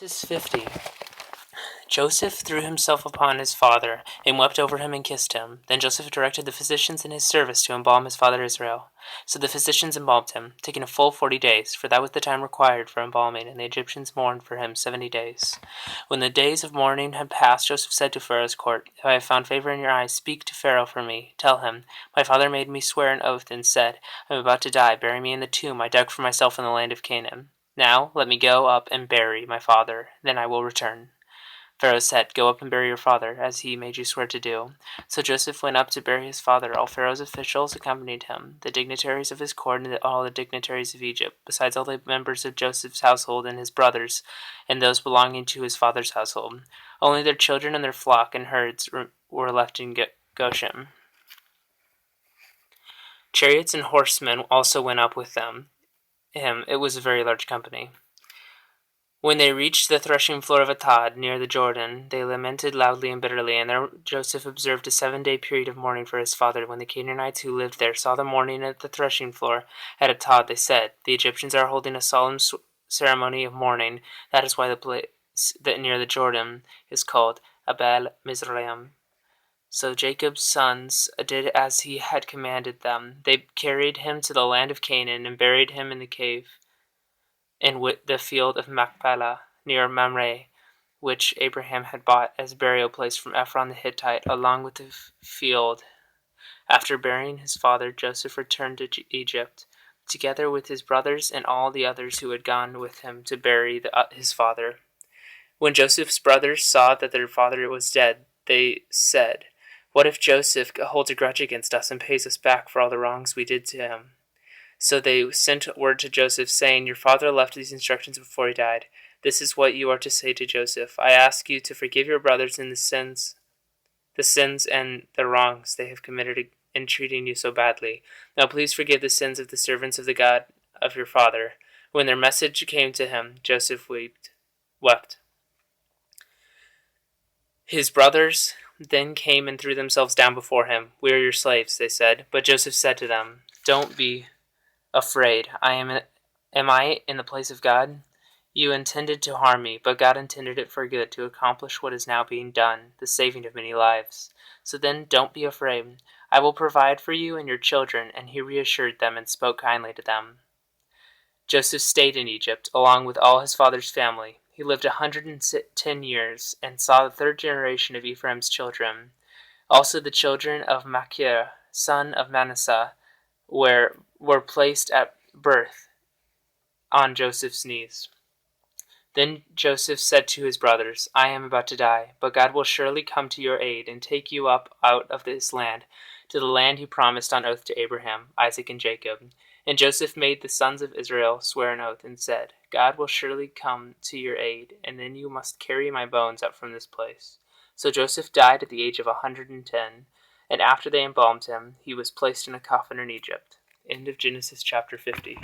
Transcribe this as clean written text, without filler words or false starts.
Genesis 50. Joseph threw himself upon his father, and wept over him and kissed him. Then Joseph directed the physicians in his service to embalm his father Israel. So the physicians embalmed him, taking a full 40 days, for that was the time required for embalming, and the Egyptians mourned for him 70 days. When the days of mourning had passed, Joseph said to Pharaoh's court, "If I have found favor in your eyes, speak to Pharaoh for me. Tell him, my father made me swear an oath and said, I am about to die. Bury me in the tomb I dug for myself in the land of Canaan. Now let me go up and bury my father, then I will return." Pharaoh said, "Go up and bury your father, as he made you swear to do." So Joseph went up to bury his father. All Pharaoh's officials accompanied him, the dignitaries of his court and all the dignitaries of Egypt, besides all the members of Joseph's household and his brothers, and those belonging to his father's household. Only their children and their flock and herds were left in Goshen. Chariots and horsemen also went up with him. It was a very large company. When they reached the threshing floor of Atad, near the Jordan, they lamented loudly and bitterly, and there Joseph observed a 7-day period of mourning for his father. When the Canaanites who lived there saw the mourning at the threshing floor at Atad, they said, "The Egyptians are holding a solemn ceremony of mourning. That is why the place that near the Jordan is called Abel Mizraim." So Jacob's sons did as he had commanded them. They carried him to the land of Canaan and buried him in the cave in the field of Machpelah, near Mamre, which Abraham had bought as a burial place from Ephron the Hittite, along with the field. After burying his father, Joseph returned to Egypt, together with his brothers and all the others who had gone with him to bury his father. When Joseph's brothers saw that their father was dead, they said, "What if Joseph holds a grudge against us and pays us back for all the wrongs we did to him?" So they sent word to Joseph, saying, "Your father left these instructions before he died. This is what you are to say to Joseph. I ask you to forgive your brothers in the sins and the wrongs they have committed in treating you so badly. Now please forgive the sins of the servants of the God of your father." When their message came to him, Joseph wept. His brothers then came and threw themselves down before him. "We are your slaves," they said. But Joseph said to them, "Don't be afraid. Am I in the place of God? You intended to harm me, but God intended it for good, to accomplish what is now being done, the saving of many lives. So then don't be afraid. I will provide for you and your children." And he reassured them and spoke kindly to them. Joseph stayed in Egypt, along with all his father's family. He lived 110 years, and saw the 3rd generation of Ephraim's children. Also the children of Machir, son of Manasseh, were placed at birth on Joseph's knees. Then Joseph said to his brothers, "I am about to die, but God will surely come to your aid and take you up out of this land, to the land he promised on oath to Abraham, Isaac, and Jacob." And Joseph made the sons of Israel swear an oath and said, "God will surely come to your aid, and then you must carry my bones up from this place." So Joseph died at the age of 110, and after they embalmed him, he was placed in a coffin in Egypt. End of Genesis chapter 50.